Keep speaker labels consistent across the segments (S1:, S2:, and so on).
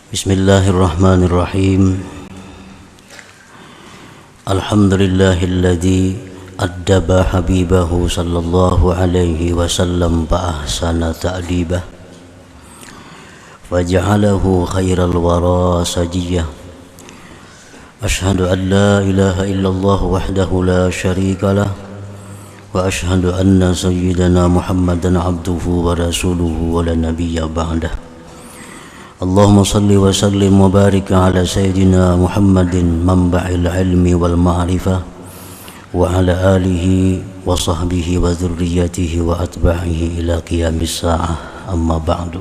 S1: Bismillahirrahmanirrahim. Alhamdulillahilladzi addaba habibahu sallallahu alaihi wasallam fa ahsana ta'dibah wa ja'alahu khairal wara sajiyah. Ashhadu an la ilaha illallah wahdahu la syarika lah wa ashhadu anna sayyidana Muhammadan abduhu wa rasuluhu wa la nabiyya ba'dah. Allahumma salli wa sallim wa barik ala sayyidina Muhammadin manba'il ilmi wal ma'rifah wa ala alihi wa sahbihi wa dhurriyyatihi wa atba'ihi ila qiyamis sa'ah, amma ba'du.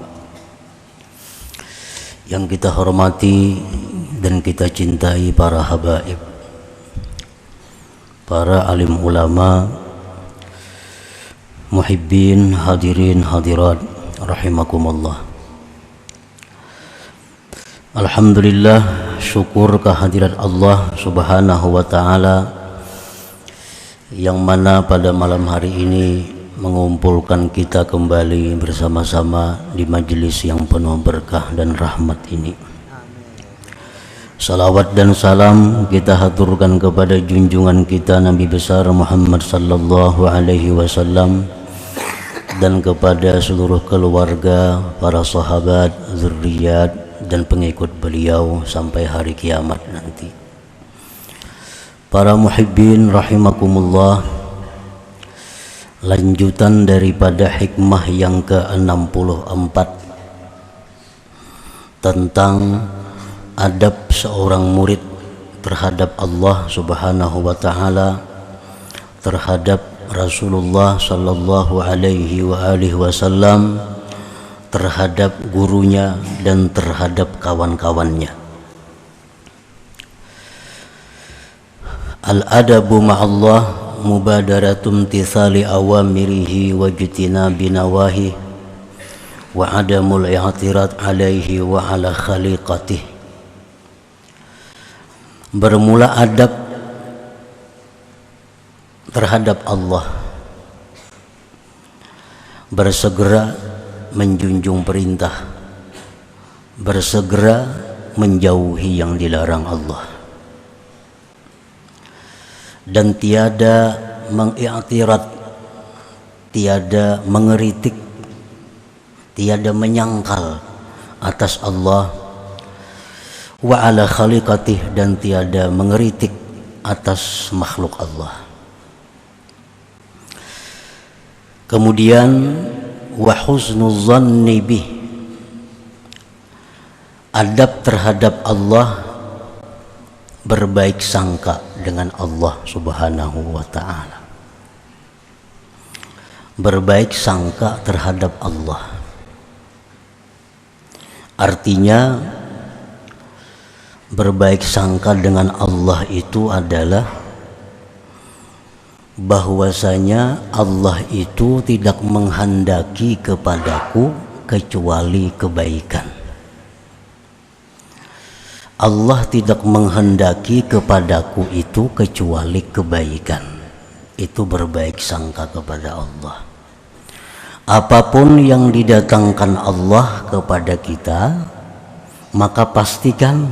S1: Yang kita hormati dan kita cintai para habaib, para alim ulama, muhibbin, hadirin hadirat rahimakumullah. Alhamdulillah, syukur kehadirat Allah subhanahu wa ta'ala yang mana pada malam hari ini mengumpulkan kita kembali bersama-sama di majelis yang penuh berkah dan rahmat ini. Salawat dan salam kita haturkan kepada junjungan kita Nabi besar Muhammad sallallahu alaihi wasallam dan kepada seluruh keluarga, para sahabat, zurriyat dan pengikut beliau sampai hari kiamat nanti. Para muhibbin rahimakumullah, lanjutan daripada hikmah yang ke-64 tentang adab seorang murid terhadap Allah subhanahu wa ta'ala, terhadap Rasulullah sallallahu alaihi wasallam, terhadap gurunya dan terhadap kawan-kawannya. Al-adabu ma'allah mubadaratum tithali awamirihi wa jitinabi nawahi wa adamul i'tirad alaihi wa ala khaliqatih. Bermula adab terhadap Allah, bersegera menjunjung perintah, bersegera menjauhi yang dilarang Allah, dan tiada mengiktirat, tiada mengeritik, tiada menyangkal atas Allah, wa ala khaliqatih, dan tiada mengeritik atas makhluk Allah. Kemudian wa husnul zanni bih, adab terhadap Allah, berbaik sangka dengan Allah subhanahu wa ta'ala, berbaik sangka terhadap Allah. Artinya berbaik sangka dengan Allah itu adalah bahwasanya Allah itu tidak menghendaki kepadaku kecuali kebaikan. Allah tidak menghendaki kepadaku itu kecuali kebaikan. Itu berbaik sangka kepada Allah. Apapun yang didatangkan Allah kepada kita, maka pastikan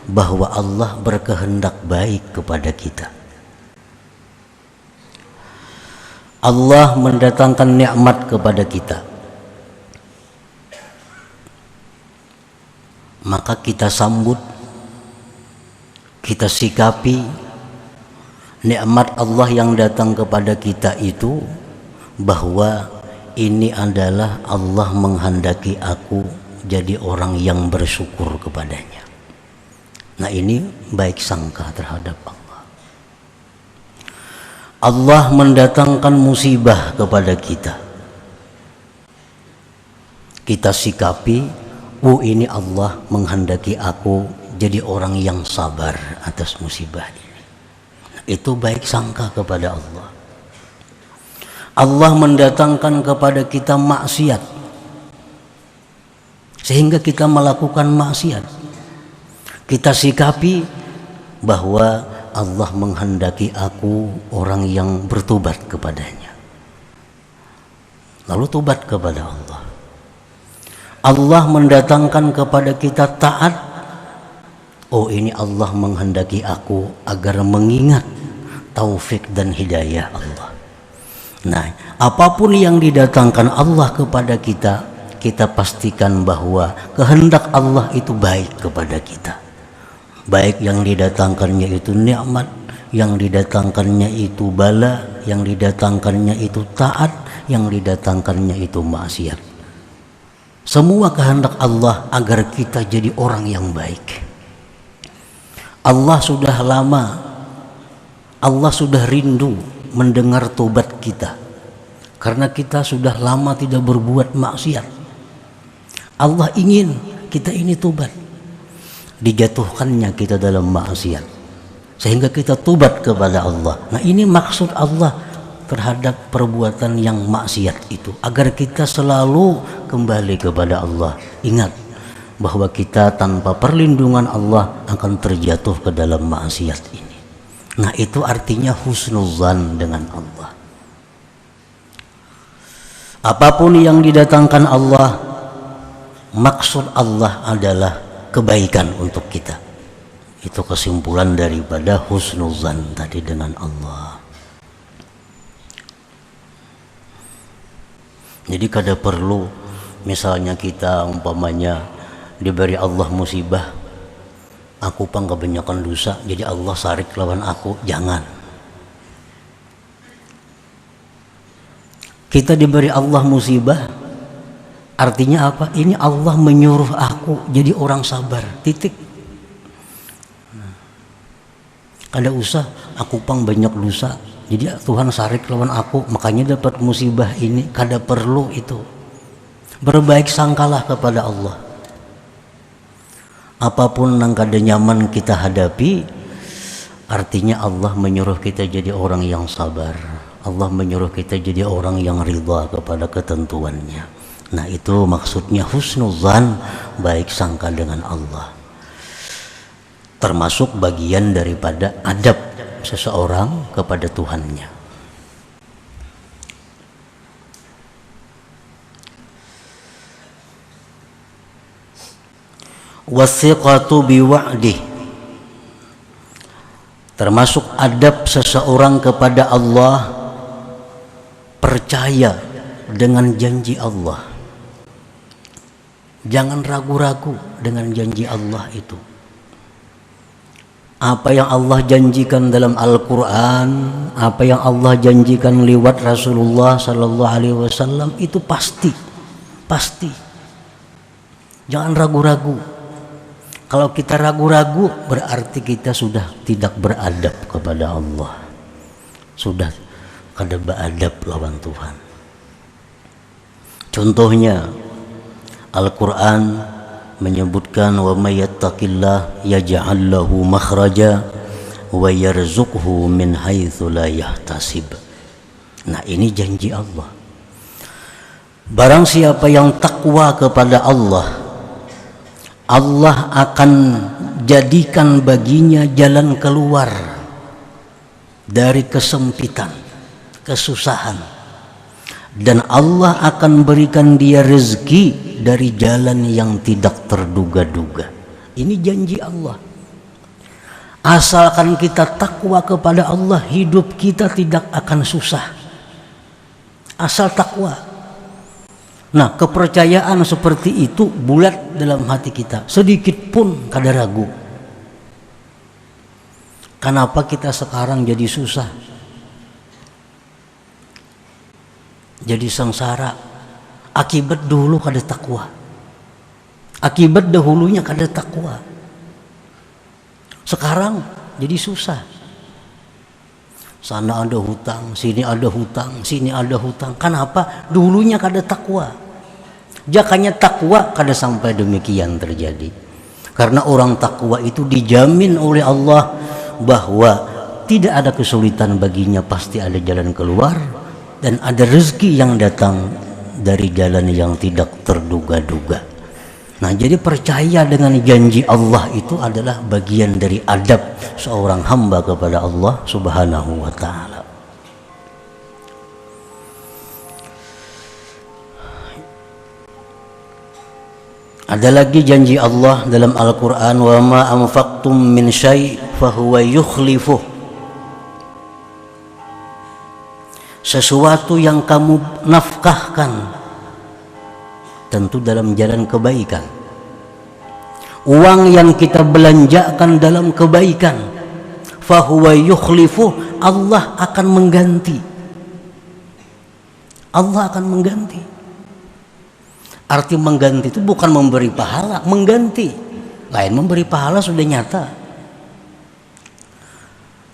S1: bahwa Allah berkehendak baik kepada kita. Allah mendatangkan nikmat kepada kita, maka kita sambut, kita sikapi nikmat Allah yang datang kepada kita itu bahwa ini adalah Allah menghendaki aku jadi orang yang bersyukur kepadanya. Nah, ini baik sangka terhadap Allah. Allah mendatangkan musibah kepada kita, kita sikapi, ini Allah menghendaki aku jadi orang yang sabar atas musibah ini. Itu baik sangka kepada Allah. Allah mendatangkan kepada kita maksiat sehingga kita melakukan maksiat, kita sikapi bahwa Allah menghendaki aku orang yang bertobat kepadanya, lalu tobat kepada Allah. Allah mendatangkan kepada kita taat. Oh, ini Allah menghendaki aku agar mengingat taufik dan hidayah Allah. Nah, apapun yang didatangkan Allah kepada kita, kita pastikan bahwa kehendak Allah itu baik kepada kita. Baik yang didatangkannya itu nikmat, yang didatangkannya itu bala, yang didatangkannya itu taat, yang didatangkannya itu maksiat. Semua kehendak Allah agar kita jadi orang yang baik. Allah sudah lama, Allah sudah rindu mendengar tobat kita, karena kita sudah lama tidak berbuat maksiat. Allah ingin kita ini tobat. Dijatuhkannya kita dalam maksiat sehingga kita tobat kepada Allah. Nah, ini maksud Allah terhadap perbuatan yang maksiat itu, agar kita selalu kembali kepada Allah. Ingat bahwa kita tanpa perlindungan Allah akan terjatuh ke dalam maksiat ini. Nah, itu artinya husnuzan dengan Allah. Apapun yang didatangkan Allah, maksud Allah adalah kebaikan untuk kita. Itu kesimpulan daripada husnuzan tadi dengan Allah. Jadi kada perlu misalnya kita umpamanya diberi Allah musibah, aku pang kebanyakan dosa jadi Allah sarik lawan aku. Jangan. Kita diberi Allah musibah artinya apa? Ini Allah menyuruh aku jadi orang sabar, titik. Kada usah aku pang banyak dosa jadi Tuhan sarik lawan aku makanya dapat musibah ini. Kada perlu itu. Berbaik sangkalah kepada Allah. Apapun yang kada nyaman kita hadapi, artinya Allah menyuruh kita jadi orang yang sabar. Allah menyuruh kita jadi orang yang ridha kepada ketentuannya. Nah, itu maksudnya husnuzan, baik sangka dengan Allah. Termasuk bagian daripada adab seseorang kepada Tuhannya. Wasiqatu biwa'dih, termasuk adab seseorang kepada Allah, percaya dengan janji Allah. Jangan ragu-ragu dengan janji Allah itu. Apa yang Allah janjikan dalam Al-Quran, apa yang Allah janjikan lewat Rasulullah Sallallahu Alaihi Wasallam itu pasti. Jangan ragu-ragu. Kalau kita ragu-ragu berarti kita sudah tidak beradab kepada Allah. Sudah kada beradab lawan Tuhan. Contohnya Al-Quran menyebutkan wa may yattaqillah yaj'al lahu makhraja wa yarzuqhu min haitsu la yahtasib. Nah, ini janji Allah. Barang siapa yang takwa kepada Allah, Allah akan jadikan baginya jalan keluar dari kesempitan, kesusahan, dan Allah akan berikan dia rezeki dari jalan yang tidak terduga-duga. Ini janji Allah. Asalkan kita takwa kepada Allah, hidup kita tidak akan susah. Asal takwa. Nah, kepercayaan seperti itu bulat dalam hati kita, sedikit pun kada ragu. Kenapa kita sekarang jadi susah, jadi sengsara? Akibat dulu kada takwa. Akibat dahulunya kada takwa. Sekarang jadi susah. Sana ada hutang, sini ada hutang, sini ada hutang. Kenapa? Dulunya kada takwa. Jakanya takwa kada sampai demikian terjadi. Karena orang takwa itu dijamin oleh Allah bahwa tidak ada kesulitan baginya, pasti ada jalan keluar, dan ada rezeki yang datang dari jalan yang tidak terduga-duga. Nah, jadi percaya dengan janji Allah itu adalah bagian dari adab seorang hamba kepada Allah Subhanahu wa ta'ala. Ada lagi janji Allah dalam Al-Quran, wa ma anfaqtum min syai' fahuwa yukhlifuh. Sesuatu yang kamu nafkahkan tentu dalam jalan kebaikan. Uang yang kita belanjakan dalam kebaikan, fahuwa yukhlifuh, Allah akan mengganti. Allah akan mengganti. Arti mengganti itu bukan memberi pahala, mengganti. Lain memberi pahala sudah nyata.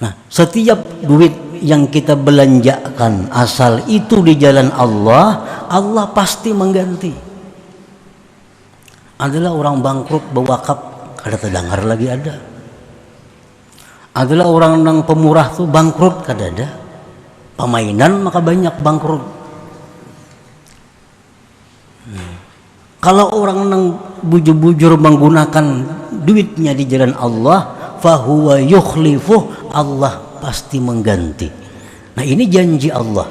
S1: Nah, setiap duit yang kita belanjakan asal itu di jalan Allah, Allah pasti mengganti. Adalah orang bangkrut bewakaf, kada terdengar lagi ada. Adalah orang yang pemurah tuh bangkrut, kada ada. Pemainan maka banyak bangkrut. Kalau orang yang bujur-bujur menggunakan duitnya di jalan Allah, fahuwa yukhlifuh, Allah pasti mengganti. Nah, ini janji Allah.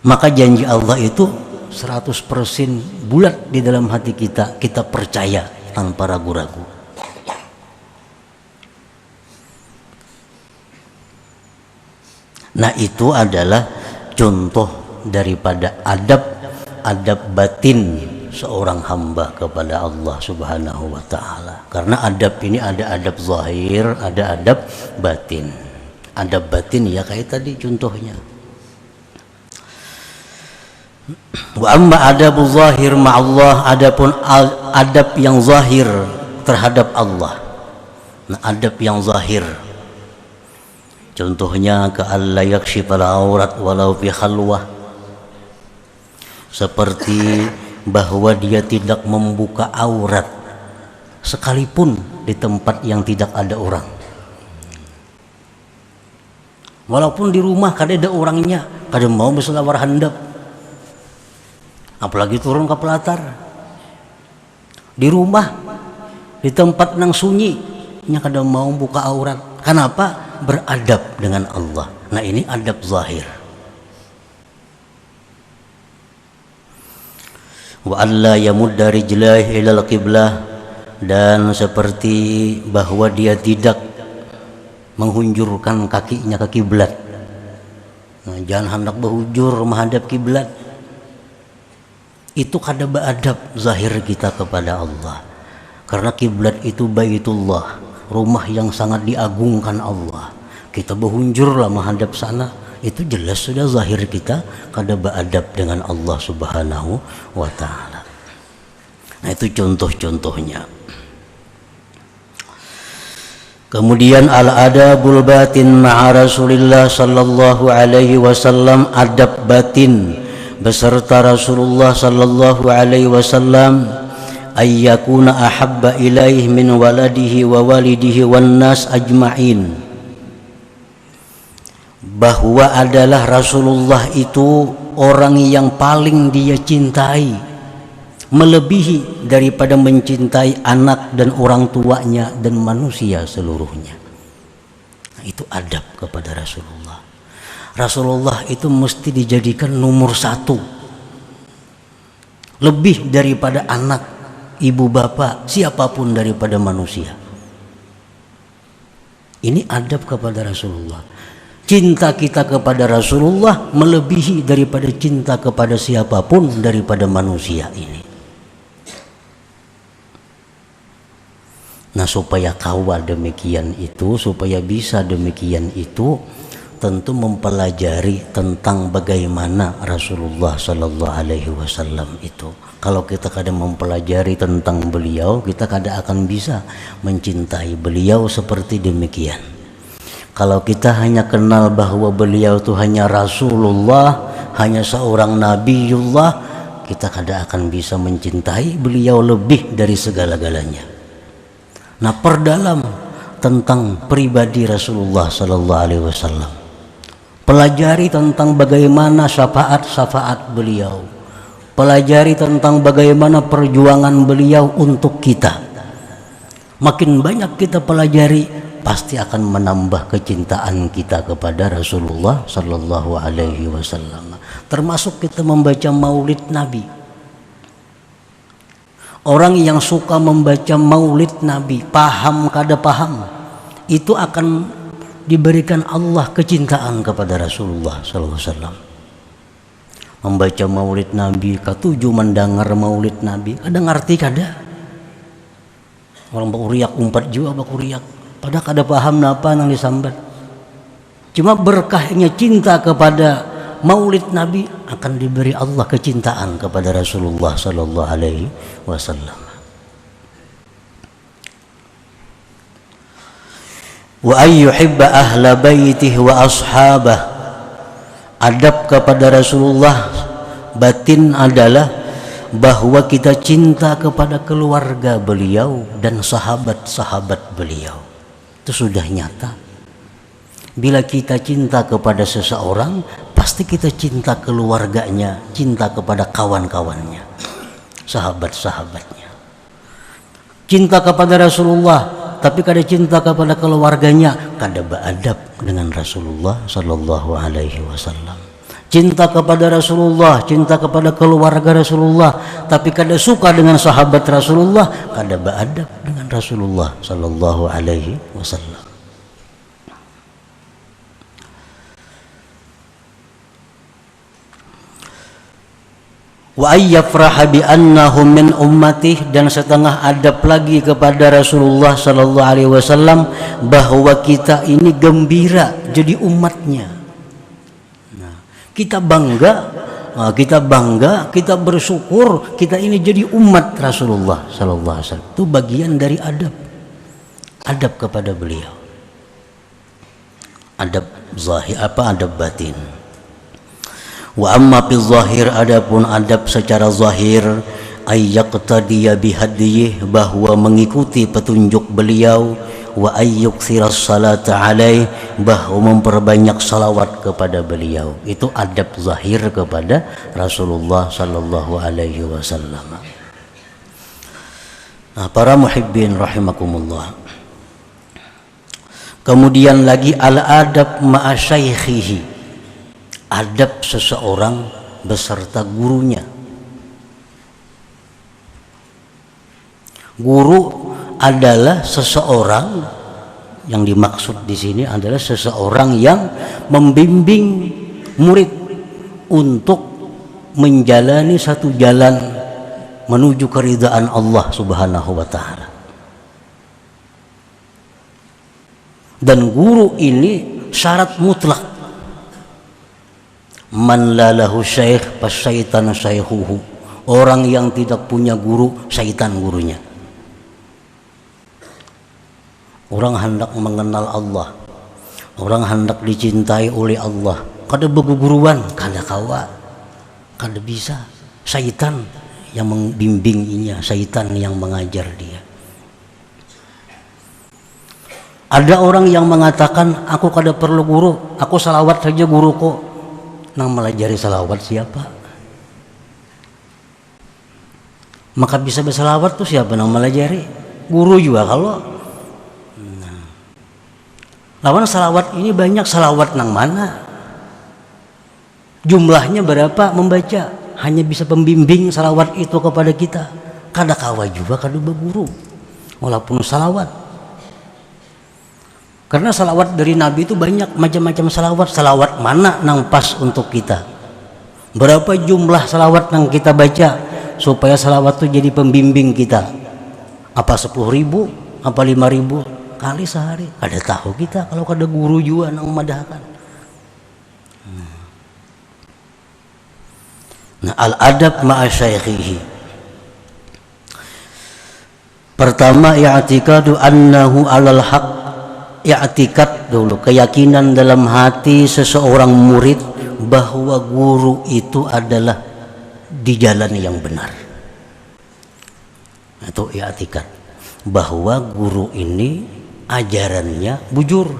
S1: Maka janji Allah itu 100% bulat di dalam hati kita, kita percaya tanpa ragu-ragu. Nah, itu adalah contoh daripada adab batin seorang hamba kepada Allah Subhanahu wa ta'ala. Karena adab ini ada adab zahir, ada adab batin. Adab batin ya kayak tadi contohnya. Wa amma adabu zahir ma'allah, adapun adab yang zahir terhadap Allah. Nah, adab yang zahir contohnya ka alla yakshifal aurat walau fi khalwah, seperti bahwa dia tidak membuka aurat sekalipun di tempat yang tidak ada orang. Walaupun di rumah kada ada orangnya, kada mau berselawar handap, apalagi turun ke pelatar. Di rumah, di tempat nang sunyi, nya kada mau buka aurat. Kenapa? Beradab dengan Allah. Nah, ini adab zahir. Wa alla yamudda rijlaihi ilal qiblah, dan seperti bahwa dia tidak menghunjurkan kakinya ke kiblat. Nah, jangan hendak berhujur menghadap kiblat. Itu kada beadab zahir kita kepada Allah. Karena kiblat itu Baitullah, rumah yang sangat diagungkan Allah. Kita berhunjurlah menghadap sana, itu jelas sudah zahir kita kada beadab dengan Allah Subhanahu wa ta'ala. Nah, itu contoh-contohnya. Kemudian al-adabul batin ma'a Rasulillah sallallahu alaihi wasallam, adab batin beserta Rasulullah sallallahu alaihi wasallam, ayyakuna ahabba ilaih min waladihi wa walidihi wan nas ajma'in, bahwa adalah Rasulullah itu orang yang paling dia cintai, melebihi daripada mencintai anak dan orang tuanya dan manusia seluruhnya. Nah, itu adab kepada Rasulullah. Rasulullah itu mesti dijadikan nomor satu, lebih daripada anak, ibu bapak, siapapun daripada manusia. Ini adab kepada Rasulullah. Cinta kita kepada Rasulullah melebihi daripada cinta kepada siapapun daripada manusia ini. Nah, supaya kawal demikian itu, supaya bisa demikian itu, tentu mempelajari tentang bagaimana Rasulullah Sallallahu Alaihi Wasallam itu. Kalau kita kadang mempelajari tentang beliau, kita kadang akan bisa mencintai beliau seperti demikian. Kalau kita hanya kenal bahwa beliau itu hanya Rasulullah, hanya seorang Nabiullah, kita kadang akan bisa mencintai beliau lebih dari segala-galanya. Nah, perdalam tentang pribadi Rasulullah Sallallahu Alaihi Wasallam, pelajari tentang bagaimana syafaat-syafaat beliau, pelajari tentang bagaimana perjuangan beliau untuk kita. Makin banyak kita pelajari, pasti akan menambah kecintaan kita kepada Rasulullah Sallallahu Alaihi Wasallam. Termasuk kita membaca Maulid Nabi. Orang yang suka membaca maulid Nabi, paham kada paham, itu akan diberikan Allah kecintaan kepada Rasulullah SAW. Membaca maulid Nabi, ketujuh mendengar maulid Nabi, kada ngerti kada. Orang bakuriak umpat juga bakuriak, padahal kada paham napa nang disambat. Cuma berkahnya cinta kepada maulid Nabi akan diberi Allah kecintaan kepada Rasulullah sallallahu alaihi wasallam. Wa ayyuhibba ahla baitih wa ashabah. Adab kepada Rasulullah batin adalah bahwa kita cinta kepada keluarga beliau dan sahabat-sahabat beliau. Itu sudah nyata. Bila kita cinta kepada seseorang, pasti kita cinta keluarganya, cinta kepada kawan-kawannya, sahabat-sahabatnya. Cinta kepada Rasulullah, tapi kada cinta kepada keluarganya, kada beradab dengan Rasulullah sallallahu alaihi wasallam. Cinta kepada Rasulullah, cinta kepada keluarga Rasulullah, tapi kada suka dengan sahabat Rasulullah, kada beradab dengan Rasulullah sallallahu alaihi wasallam. Wa ayyafraha bi annahum min ummatih, dan setengah adab lagi kepada Rasulullah sallallahu alaihi wasallam bahwa kita ini gembira jadi umatnya. Nah, kita bangga, kita bersyukur kita ini jadi umat Rasulullah sallallahu alaihi wasallam. Itu bagian dari adab kepada beliau. Adab zahir adab batin. Wa amma fi zahir, adapun adab secara zahir, ayyaqtadiya bihadiyih, bahwa mengikuti petunjuk beliau, wa ayyuksiras salata alaih, bahwa memperbanyak salawat kepada beliau. Itu adab zahir kepada Rasulullah sallallahu alaihi wasallam. Nah, para muhibbin rahimakumullah. Kemudian lagi al-adab ma'a syaikhihi, adab seseorang beserta gurunya. Guru adalah seseorang, yang dimaksud di sini adalah seseorang yang membimbing murid untuk menjalani satu jalan menuju keridhaan Allah Subhanahu wa taala. Dan guru ini syarat mutlak. Man la lahu syekh fasyaitan syaikhuhu. Orang yang tidak punya guru, syaitan gurunya. Orang hendak mengenal Allah, orang hendak dicintai oleh Allah, kada beguruan, kada kawa, kada bisa. Syaitan yang membimbinginya, syaitan yang mengajar dia. Ada orang yang mengatakan, aku kada perlu guru, aku salawat saja guruku. Nang melajari salawat siapa? Maka bisa bersalawat tuh siapa nang melajari? Guru juga kalau. Nah. Lawan salawat ini banyak, salawat nang mana? Jumlahnya berapa membaca? Hanya bisa pembimbing salawat itu kepada kita. Kada kawa juga kada berguru. Walaupun salawat. Karena salawat dari Nabi itu banyak macam-macam salawat. Salawat mana nang pas untuk kita? Berapa jumlah salawat nang kita baca supaya salawat itu jadi pembimbing kita? Apa 10.000? Apa 5.000 kali sehari? Kada tahu kita kalau kada guru juga nang memadahkan. Nah, al-adab ma'a syaikhihi. Pertama, i'tikadu annahu 'alal haq. I'tikad dulu, keyakinan dalam hati seseorang murid bahwa guru itu adalah di jalan yang benar. Itu i'tikad bahwa guru ini ajarannya bujur.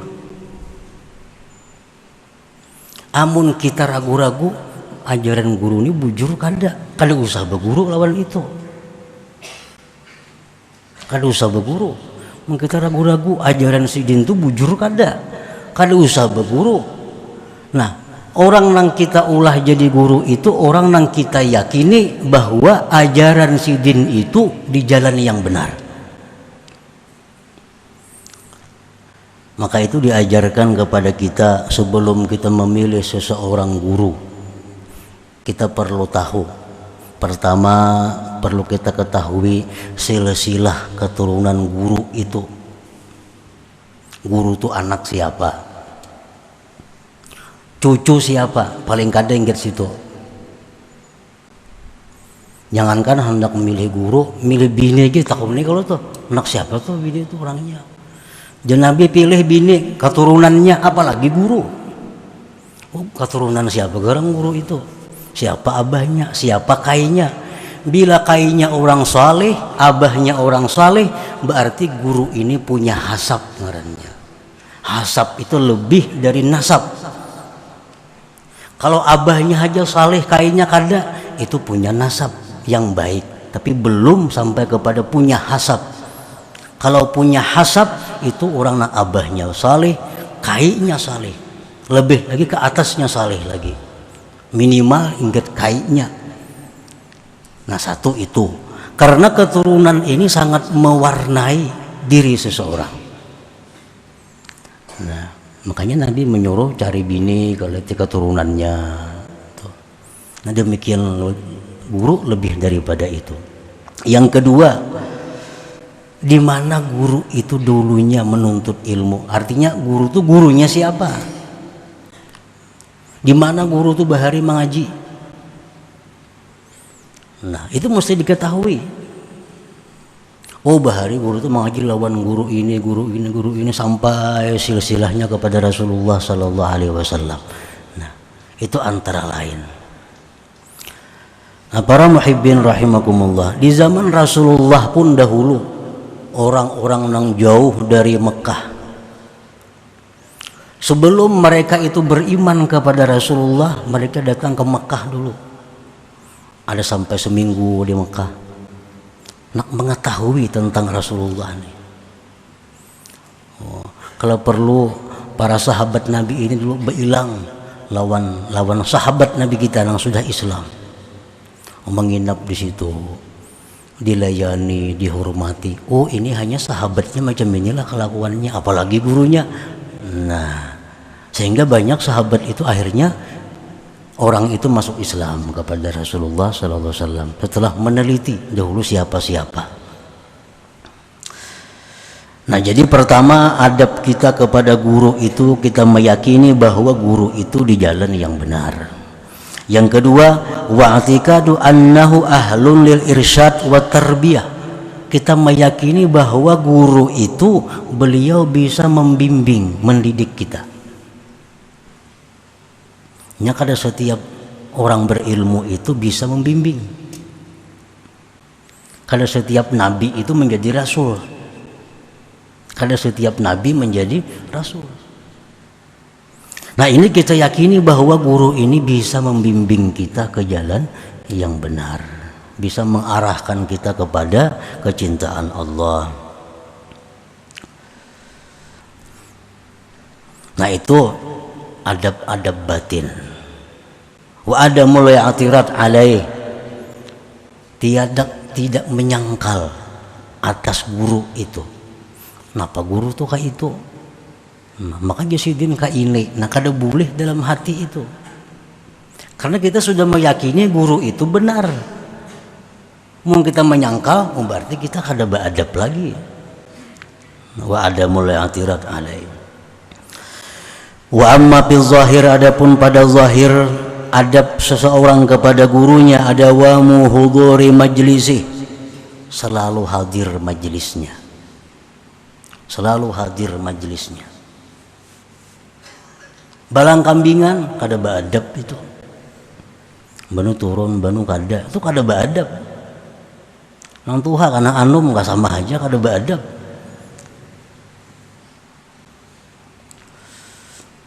S1: Amun kita ragu-ragu ajaran guru ini bujur, kada usah berguru lawan itu. Kada usah berguru. Kita ragu-ragu ajaran si din itu bujur kada usah berguru. Nah, orang nang kita ulah jadi guru itu orang nang kita yakini bahwa ajaran sidin itu di jalan yang benar. Maka itu diajarkan kepada kita sebelum kita memilih seseorang guru, kita perlu tahu. Pertama, perlu kita ketahui silsilah keturunan guru itu. Guru itu anak siapa? Cucu siapa? Paling kadang ingat situ. Jangankan hendak memilih guru, milih bini aja takut nih kalau tuh anak siapa tuh bini itu orangnya. Jangan Nabi pilih bini keturunannya, apalagi guru. Oh, keturunan siapa garang guru itu? Siapa abahnya? Siapa kainya? Bila kainya orang saleh, abahnya orang saleh, berarti guru ini punya hasab ngarannya. Hasab itu lebih dari nasab. Kalau abahnya aja saleh, kainya kada, itu punya nasab yang baik, tapi belum sampai kepada punya hasab. Kalau punya hasab itu orang nak abahnya saleh, kainya saleh, lebih lagi ke atasnya saleh lagi, minimal ingat kainya. Nah satu itu, karena keturunan ini sangat mewarnai diri seseorang. Nah makanya Nabi menyuruh cari bini kalau itu keturunannya. Nah demikian guru lebih daripada itu. Yang kedua, di mana guru itu dulunya menuntut ilmu, artinya guru itu gurunya siapa? Di mana guru itu bahari mengaji? Nah itu mesti diketahui. Oh bahari guru itu mengaji lawan guru ini sampai silsilahnya kepada Rasulullah Sallallahu Alaihi Wasallam. Nah itu antara lain. Nah para muhibbin rahimakumullah, di zaman Rasulullah pun dahulu orang-orang yang jauh dari Mekah, sebelum mereka itu beriman kepada Rasulullah, mereka datang ke Mekah dulu. Ada sampai seminggu di Mekah, nak mengetahui tentang Rasulullah nih. Oh, kalau perlu para sahabat Nabi ini dulu berhilang lawan sahabat Nabi kita yang sudah Islam, menginap di situ, dilayani, dihormati. Oh ini hanya sahabatnya macam inilah kelakuannya, apalagi gurunya. Nah sehingga banyak sahabat itu akhirnya orang itu masuk Islam kepada Rasulullah Sallallahu Alaihi Wasallam setelah meneliti dahulu siapa-siapa. Nah jadi pertama adab kita kepada guru itu kita meyakini bahwa guru itu di jalan yang benar. Yang kedua, wa'tikadu annahu ahlun lil irsyad wa tarbiyah. Kita meyakini bahwa guru itu beliau bisa membimbing, mendidik kita. Ya kada setiap orang berilmu itu bisa membimbing. Kada setiap nabi itu menjadi rasul. Kada setiap nabi menjadi rasul. Nah ini kita yakini bahwa guru ini bisa membimbing kita ke jalan yang benar, bisa mengarahkan kita kepada kecintaan Allah. Nah itu adab-adab batin. Wa adamul i'tirad alaih, tidak menyangkal atas guru itu. Kenapa guru tuh kayak itu? Nah, maka jasidin ka ini, nah kada boleh dalam hati itu. Karena kita sudah meyakini guru itu benar. Mau kita menyangkal, berarti kita kada beradab lagi. Wa adamul i'tirad alaih. Wa amma fil zahir, adapun pada zahir adab seseorang kepada gurunya ada wa muhuduri majlisih, selalu hadir majelisnya, selalu hadir majelisnya. Balang kambingan kada beadab itu, banu turun banu kada itu kada beadab. Nang tuha kana anum gak sama aja kada beadab.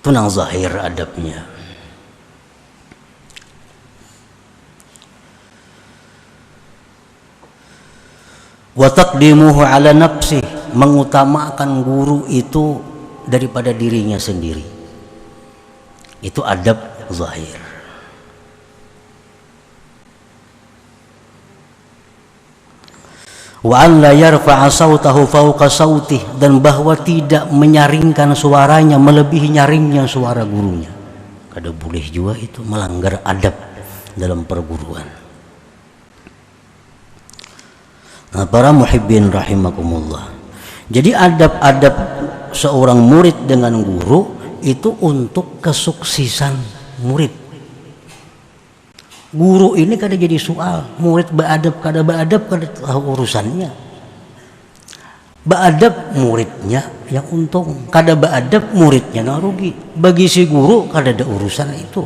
S1: Itu nang zahir adabnya. Wa taqdimuhu ala nafsi, mengutamakan guru itu daripada dirinya sendiri. Itu adab zahir. Wa an la yarfa'a sautahu fawqa sautih, dan bahwa tidak menyaringkan suaranya melebihi nyaringnya suara gurunya. Kada boleh juga itu, melanggar adab dalam perguruan. Nah, para muhibbin rahimakumullah. Jadi adab-adab seorang murid dengan guru itu untuk kesuksesan murid. Guru ini kada jadi soal, murid beadab kada tahu urusannya. Beadab muridnya yang untung, kada beadab muridnya yang rugi. Bagi si guru kada ada urusan itu.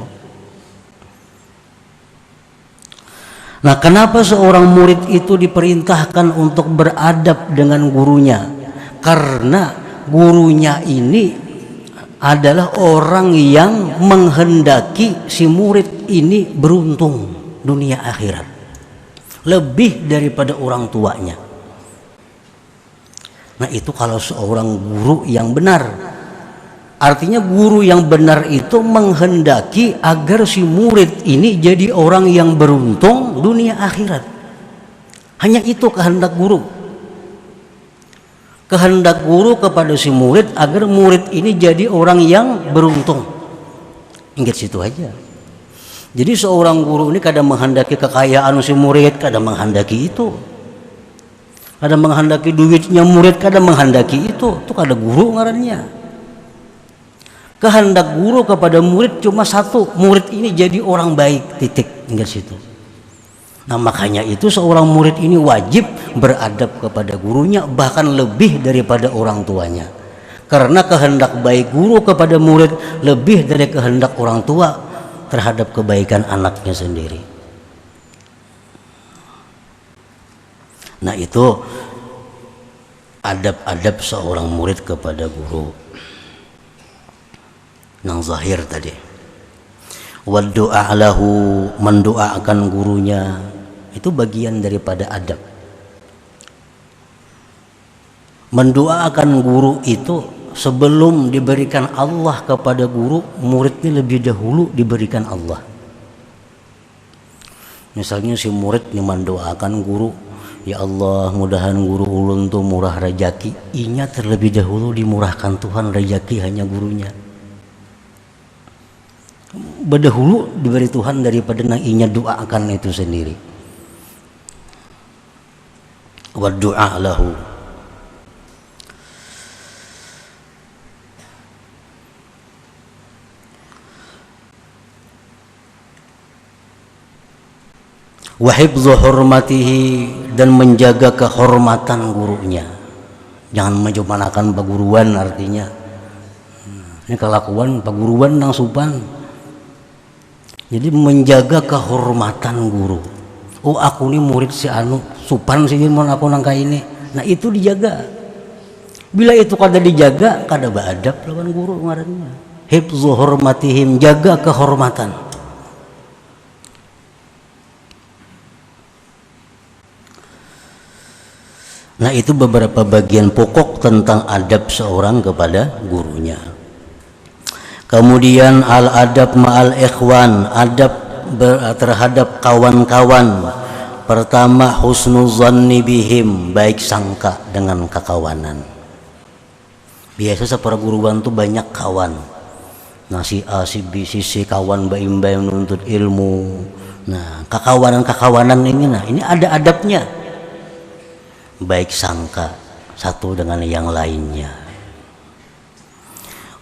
S1: Nah, kenapa seorang murid itu diperintahkan untuk beradab dengan gurunya? Karena gurunya ini adalah orang yang menghendaki si murid ini beruntung dunia akhirat lebih daripada orang tuanya. Nah, itu kalau seorang guru yang benar. Artinya guru yang benar itu menghendaki agar si murid ini jadi orang yang beruntung dunia akhirat. Hanya itu kehendak guru. Kehendak guru kepada si murid agar murid ini jadi orang yang beruntung. Ingat situ aja. Jadi seorang guru ini kadang menghendaki kekayaan si murid, kadang menghendaki itu. Kadang menghendaki duitnya murid, kadang menghendaki itu. Itu kada guru ngarannya. Kehendak guru kepada murid cuma satu, murid ini jadi orang baik, titik. Ingat situ. Nah, makanya itu seorang murid ini wajib beradab kepada gurunya, bahkan lebih daripada orang tuanya. Karena kehendak baik guru kepada murid lebih dari kehendak orang tua terhadap kebaikan anaknya sendiri. Nah, itu adab-adab seorang murid kepada guru. Nang zahir tadi. Wa du'a lahu, mendoakan gurunya, itu bagian daripada adab. Mendoakan guru itu sebelum diberikan Allah kepada guru, muridnya lebih dahulu diberikan Allah. Misalnya si murid ini mendoakan guru, ya Allah, mudahan guru ulun tuh murah rejaki. Inya terlebih dahulu dimurahkan Tuhan rejaki hanya gurunya. Berdahulu diberi Tuhan daripada nang inya doakan itu sendiri. Wa du'a lahu. Wa hifdzu hurmatihi, dan menjaga kehormatan gurunya. Jangan menjumanakan paguruan, artinya ini kelakuan paguruan nang supan. Jadi menjaga kehormatan guru. Oh, aku ini murid si anu supan sih mon aku nangka ini. Nah, itu dijaga. Bila itu kada dijaga, kada beadab lawan guru ngarannya. Hifdzu hurmatihim, jaga kehormatan. Nah, itu beberapa bagian pokok tentang adab seorang kepada gurunya. Kemudian al-adab ma'al ikhwan, adab terhadap kawan-kawan. Pertama, husnuzanni bihim, baik sangka dengan kekawanan. Biasa seperguruan tuh banyak kawan. Nah, si A, si B, si C, kawan baim-baim menuntut ilmu. Nah, kekawanan ini, nah ini ada adabnya. Baik sangka satu dengan yang lainnya.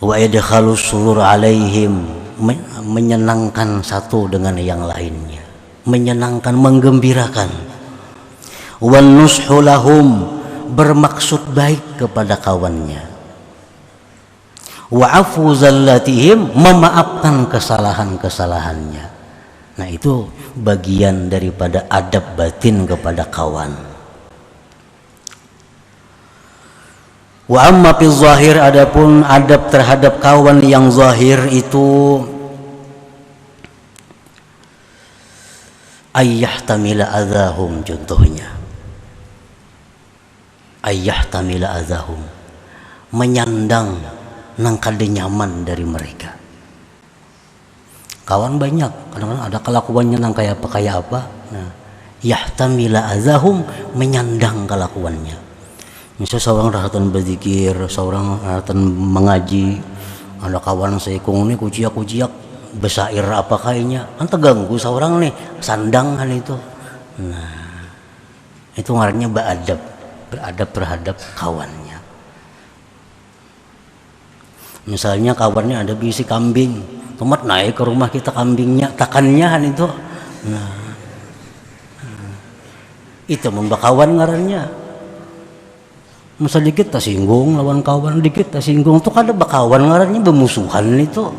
S1: Wa idkhalus surur alaihim, menyenangkan satu dengan yang lainnya, menyenangkan, menggembirakan. Wan nushu lahum, bermaksud baik kepada kawannya. Wa afu zallatihim, memaafkan kesalahan-kesalahannya. Nah, itu bagian daripada adab batin kepada kawan. Wa amma fi zahir, adapun adab terhadap kawan yang zahir itu ayyahtamila adzahum, contohnya ayyahtamila adzahum, menyandang nang kada nyaman dari mereka. Kawan banyak, kadang-kadang ada kelakuannya yang kayak apa. Nah, yahtamila azahum, menyandang kelakuannya. Misal seorang rahatan berzikir, seorang rahatan mengaji, ada kawan seikung ini kuciak besair apa kayaknya, kan terganggu seorang nih, sandangan itu. Nah, itu ngarannya beradab terhadap kawannya. Misalnya kawannya ada bisi kambing, tomat naik ke rumah kita kambingnya, takannya kan itu. Nah, itu membakawan ngarannya. Masa dikit tersinggung lawan kawan, dikit tersinggung tuh kada bakawan ngarannya, bermusuhan itu.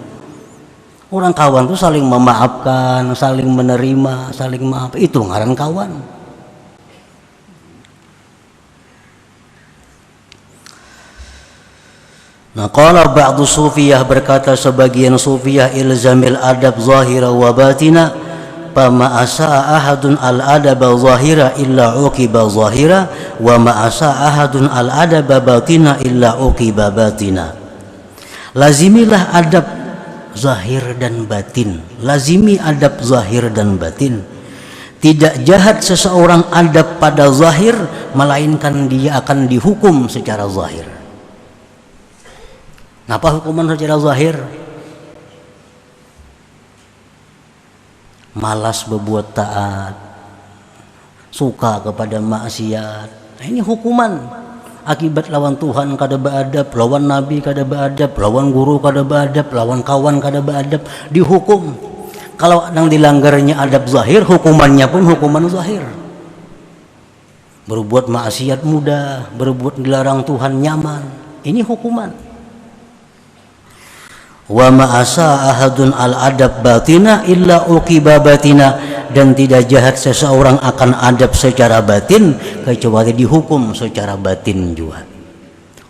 S1: Orang kawan tuh saling memaafkan, saling menerima, saling maaf, itu ngaran kawan. Nah, qala ba'du sufiyah, berkata sebagian sufiyah, ilzamil adab zahira wa batina, fama asaa ahadun al adaba zahira illa uqiba zahira wa ma asaa ahadun al adaba batina illa uqiba batina. Lazimilah adab zahir dan batin, lazimi adab zahir dan batin. Tidak jahat seseorang adab pada zahir, melainkan dia akan dihukum secara zahir. Apa hukuman secara zahir? Malas berbuat taat, suka kepada maksiat. Nah, ini hukuman akibat lawan Tuhan kada beadab, lawan Nabi kada beadab, lawan guru kada beadab, lawan kawan kada beadab, dihukum. Kalau yang dilanggarnya adab zahir, hukumannya pun hukuman zahir. Berbuat maksiat mudah, berbuat dilarang Tuhan nyaman, ini hukuman. Wa ma'asa ahadun al-adab batina illa uqiba batina, dan tidak jahat seseorang akan adab secara batin kecuali dihukum secara batin juga.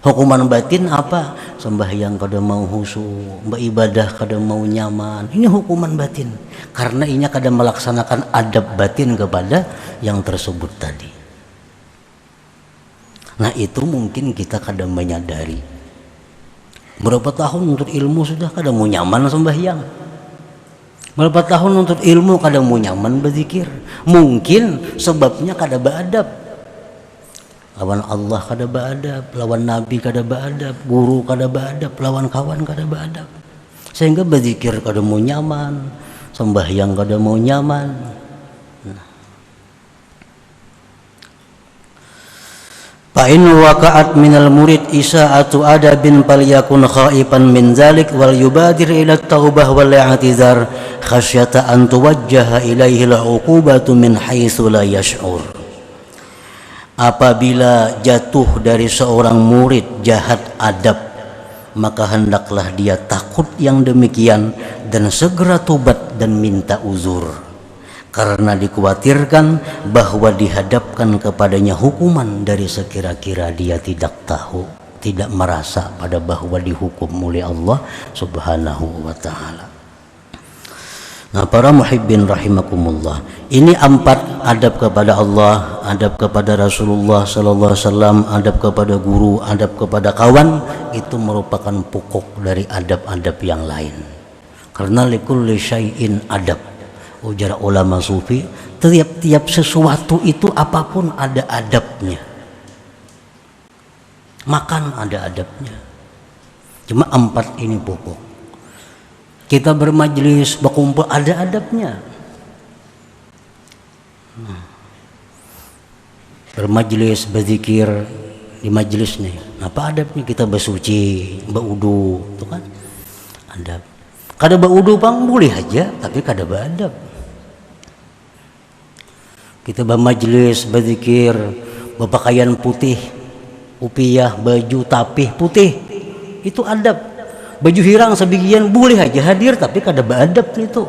S1: Hukuman batin apa? Sembahyang kada mau khusyuk, beribadah kada mau nyaman, ini hukuman batin karena inya kada melaksanakan adab batin kepada yang tersebut tadi. Nah, itu mungkin kita kada menyadari. Berapa tahun untuk ilmu sudah kada mau nyaman sembahyang. Berapa tahun untuk ilmu kada mau nyaman berzikir. Mungkin sebabnya kada beadab. Lawan Allah kada beadab, lawan Nabi kada beadab, guru kada beadab, lawan kawan kada beadab. Sehingga berzikir kada mau nyaman, sembahyang kada mau nyaman. Fa in waqa'at minal murid isa'atu adabin falyakun khaifan min dzalik wal yubadir ila taubah wal i'tizar khasyata an tuwajjaha ilaihi al-uqubatu min haitsu la yash'ur. Apabila jatuh dari seorang murid jahat adab, maka hendaklah dia takut yang demikian dan segera tobat dan minta uzur, karena dikhawatirkan bahwa dihadapkan kepadanya hukuman dari sekira-kira dia tidak tahu, tidak merasa pada bahwa dihukum oleh Allah Subhanahu wa ta'ala. Nah, para muhibbin rahimakumullah, ini 4 adab kepada Allah, adab kepada Rasulullah sallallahu alaihi wasallam, adab kepada guru, adab kepada kawan, itu merupakan pokok dari adab-adab yang lain. Karena likulli syai'in adab, ujar ulama sufi, tiap-tiap sesuatu itu apapun ada adabnya. Makan ada adabnya. Cuma 4 ini pokok. Kita bermajlis, berkumpul ada adabnya. Bermajlis, berzikir di majlis nih, apa adabnya? Kita bersuci, berudu, itu kan adab. Kada berudu bang boleh aja, tapi kada beradab. Kita bermajlis, berzikir, berpakaian putih, upiyah, baju tapih putih, itu adab. Baju hirang sebagian boleh aja hadir, tapi kada beradab itu.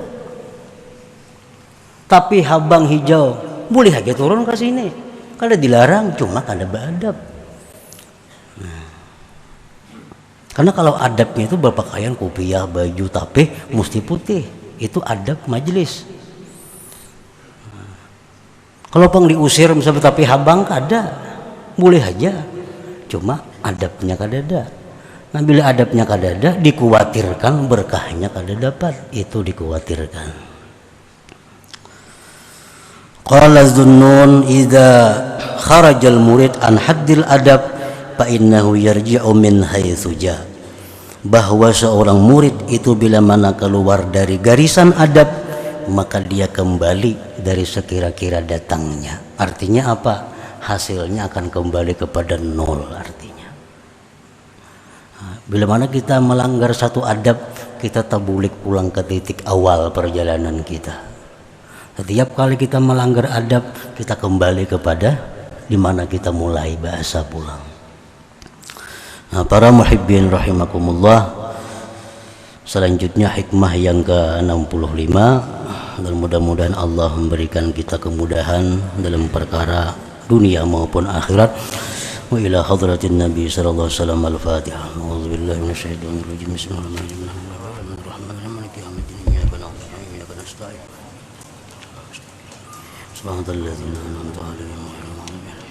S1: Tapi habang hijau boleh aja turun ke sini, kada dilarang, cuma kada beradab. Karena kalau adabnya itu berpakaian kupiyah, baju tapih mesti putih, itu adab majlis. Kalau pang diusir misalnya tapi habang kada, boleh aja, cuma adabnya kada ada. Nah, bila adabnya kadada, dikhawatirkan berkahnya kada dapat, itu dikhawatirkan. Qala Zunnun idza kharajal murid an haddil adab fa innahu yarji'u min haitsu ja. Bahwa seorang murid itu bila mana keluar dari garisan adab, maka dia kembali dari sekira-kira datangnya. Artinya apa? Hasilnya akan kembali kepada nol artinya. Bila mana kita melanggar satu adab, kita tabulik pulang ke titik awal perjalanan kita. Setiap kali kita melanggar adab, kita kembali kepada di mana kita mulai bahasa pulang. Nah, para muhibbin rahimakumullah, selanjutnya hikmah yang ke-65, dan mudah-mudahan Allah memberikan kita kemudahan dalam perkara dunia maupun akhirat. Wa ila hadratin Nabi sallallahu alaihi wasallam al-Fatihah. A'udzu billahi minasyaitonir rajim. Bismillahirrahmanirrahim. Maliki yaumiddin. Iyyaka na'budu wa iyyaka nasta'in. Subhanalladzina an'amta 'alaihim ghairil maghdubi 'alaihim.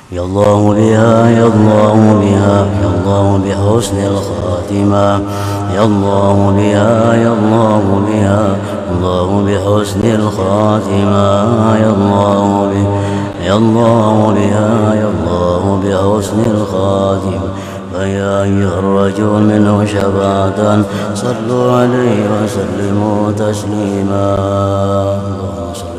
S1: Ya Allah biha, ya Allah biha, ya Allah bi husnil khatimah. Ya Allah biha, ya Allah biha, Allah bi husnil khatimah. Ya Allah biha, ya Allah biha, ya Allah bi husnil khatimah. فيا أيها الرجل منه شفاعة صلوا عليه وسلموا تسليما. اللهم صل